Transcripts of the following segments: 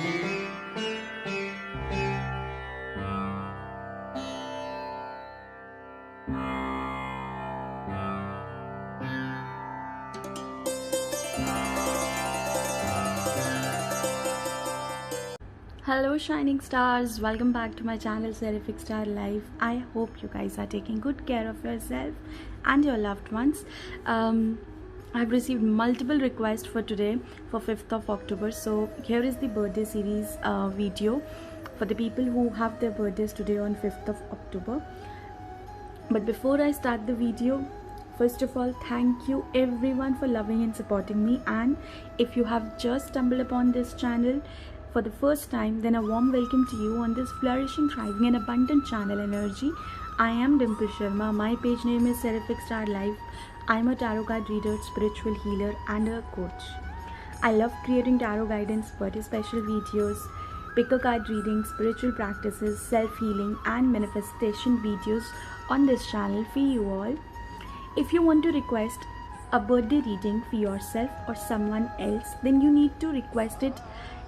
Hello shining stars, welcome back to my channel Seraphic Star Life. I hope you guys are taking good care of yourself and your loved ones. I've received multiple requests for today for 5th of October. So here is the birthday series video for the people who have their birthdays today on 5th of October. But before I start the video, first of all, thank you everyone for loving and supporting me. And if you have just stumbled upon this channel for the first time, then a warm welcome to you on this flourishing, thriving and abundant channel energy. I am Dimple Sharma. My page name is Seraphic Star Life. I'm a tarot card reader, spiritual healer and a coach. I love creating tarot guidance, birthday special videos, pick a card reading, spiritual practices, self-healing and manifestation videos on this channel for you all. If you want to request a birthday reading for yourself or someone else, then you need to request it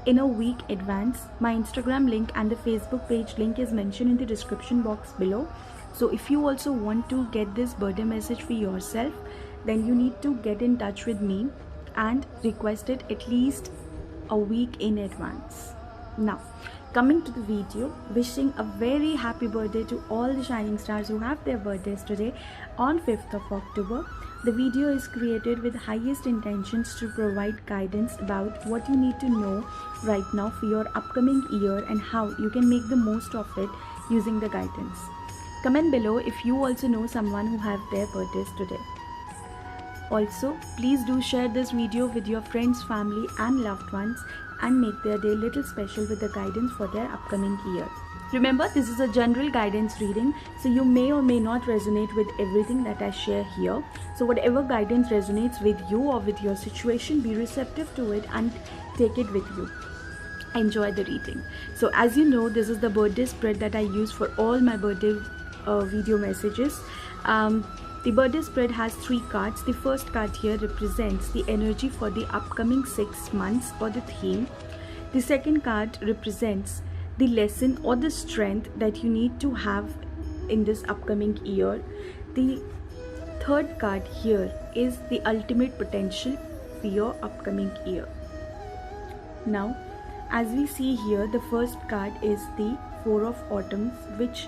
in a week advance. My Instagram link and the Facebook page link is mentioned in the description box below. So if you also want to get this birthday message for yourself, then you need to get in touch with me and request it at least a week in advance. Now coming to the video, wishing a very happy birthday to all the shining stars who have their birthdays today on 5th of October. The video is created with highest intentions to provide guidance about what you need to know right now for your upcoming year and how you can make the most of it using the guidance. Comment below if you also know someone who have their birthdays today. Also, please do share this video with your friends, family and loved ones and make their day little special with the guidance for their upcoming year. Remember, this is a general guidance reading, so you may or may not resonate with everything that I share here. So whatever guidance resonates with you or with your situation, be receptive to it and take it with you. Enjoy the reading. So as you know, this is the birthday spread that I use for all my birthday video messages. The birthday spread has 3 cards. The first card here represents the energy for the upcoming 6 months or the theme. The second card represents the lesson or the strength that you need to have in this upcoming year. The third card here is the ultimate potential for your upcoming year. Now, as we see here, the first card is the 4 of Autumn, which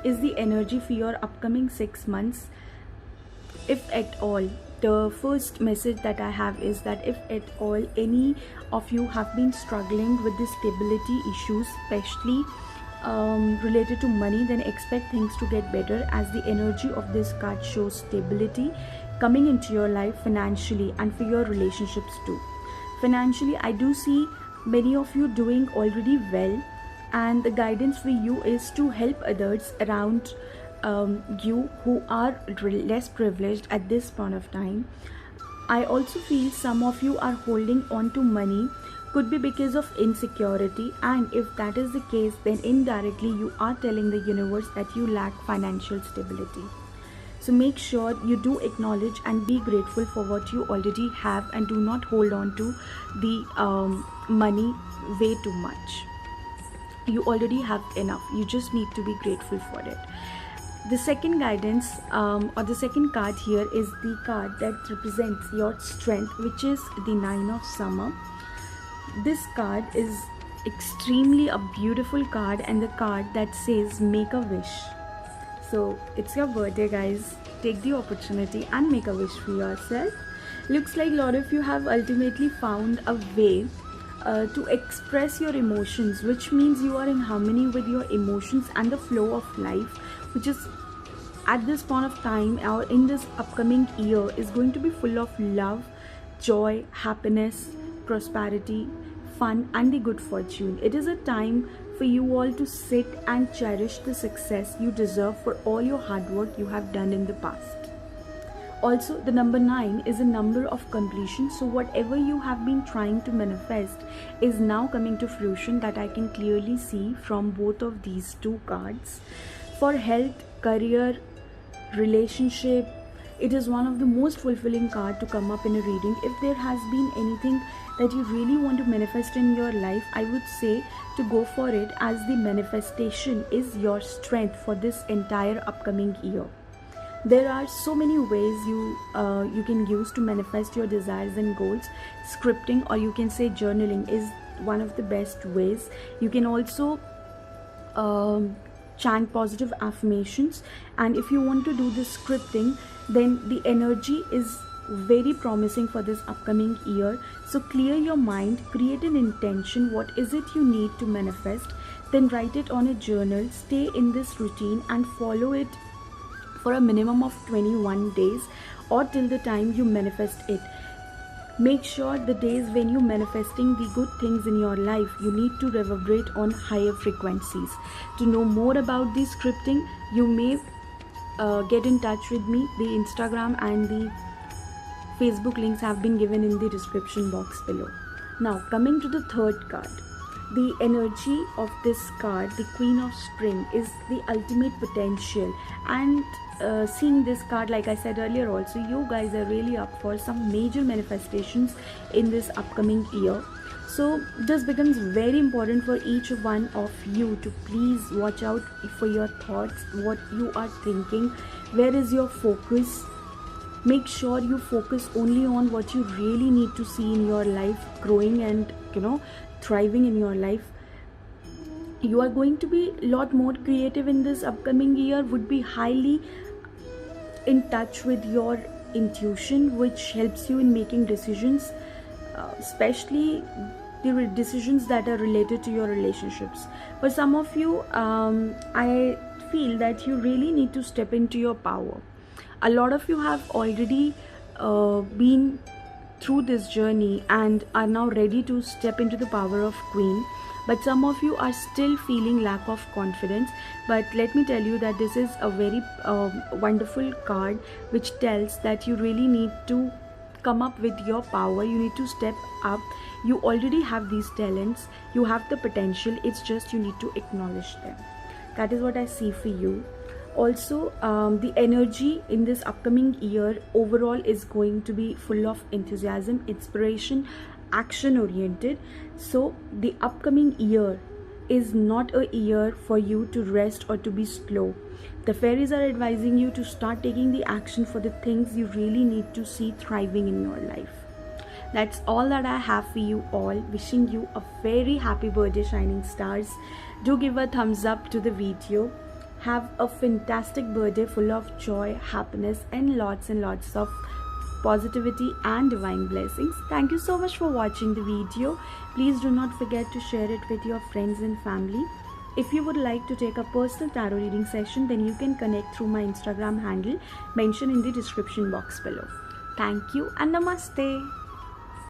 is the energy for your upcoming 6 months. If at all, the first message that I have is that if at all any of you have been struggling with the stability issues, especially related to money, then expect things to get better, as the energy of this card shows stability coming into your life financially and for your relationships too. Financially, I do see many of you doing already well, and the guidance for you is to help others around you who are less privileged at this point of time. I also feel some of you are holding on to money, could be because of insecurity, and if that is the case, then indirectly you are telling the universe that you lack financial stability. So make sure you do acknowledge and be grateful for what you already have and do not hold on to the money way too much. You already have enough. You just need to be grateful for it. The second guidance or the second card here is the card that represents your strength, which is the 9 of Summer. This card is extremely a beautiful card, and the card that says make a wish. So it's your birthday, guys. Take the opportunity and make a wish for yourself. Looks like a lot of you have ultimately found a way to express your emotions, which means you are in harmony with your emotions and the flow of life, which is at this point of time or in this upcoming year is going to be full of love, joy, happiness, prosperity, fun and the good fortune. It is a time for you all to sit and cherish the success you deserve for all your hard work you have done in the past. Also, the number 9 is a number of completion, so whatever you have been trying to manifest is now coming to fruition, that I can clearly see from both of these two cards. For health, career, relationship, It is one of the most fulfilling card to come up in a reading. If there has been anything that you really want to manifest in your life, I would say to go for it, as the manifestation is your strength for this entire upcoming year. There are so many ways you can use to manifest your desires and goals. Scripting, or you can say journaling, is one of the best ways. You can also chant positive affirmations, and if you want to do this scripting, then the energy is very promising for this upcoming year. So clear your mind, create an intention, what is it you need to manifest, then write it on a journal, stay in this routine and follow it for a minimum of 21 days, or till the time you manifest it. Make sure the days when you manifesting the good things in your life, you need to reverberate on higher frequencies. To know more about the scripting, you may get in touch with me. The Instagram and the Facebook links have been given in the description box below. Now coming to the third card. The energy of this card, the Queen of Spring, is the ultimate potential. And seeing this card, like I said earlier also, you guys are really up for some major manifestations in this upcoming year. So this becomes very important for each one of you to please watch out for your thoughts, what you are thinking, where is your focus. Make sure you focus only on what you really need to see in your life growing and thriving in your life. You are going to be a lot more creative in this upcoming year, would be highly in touch with your intuition, which helps you in making decisions, especially the decisions that are related to your relationships. For some of you, I feel that you really need to step into your power. A lot of you have already been through this journey and are now ready to step into the power of Queen, but some of you are still feeling lack of confidence. But let me tell you that this is a very wonderful card which tells that you really need to come up with your power. You need to step up. You already have these talents, you have the potential, it's just you need to acknowledge them. That is what I see for you. Also, the energy in this upcoming year overall is going to be full of enthusiasm, inspiration, action oriented. So the upcoming year is not a year for you to rest or to be slow. The fairies are advising you to start taking the action for the things you really need to see thriving in your life. That's all that I have for you all. Wishing you a very happy birthday, Shining Stars. Do give a thumbs up to the video. Have a fantastic birthday full of joy, happiness and lots of positivity and divine blessings. Thank you so much for watching the video. Please do not forget to share it with your friends and family. If you would like to take a personal tarot reading session, then you can connect through my Instagram handle mentioned in the description box below. Thank you and namaste.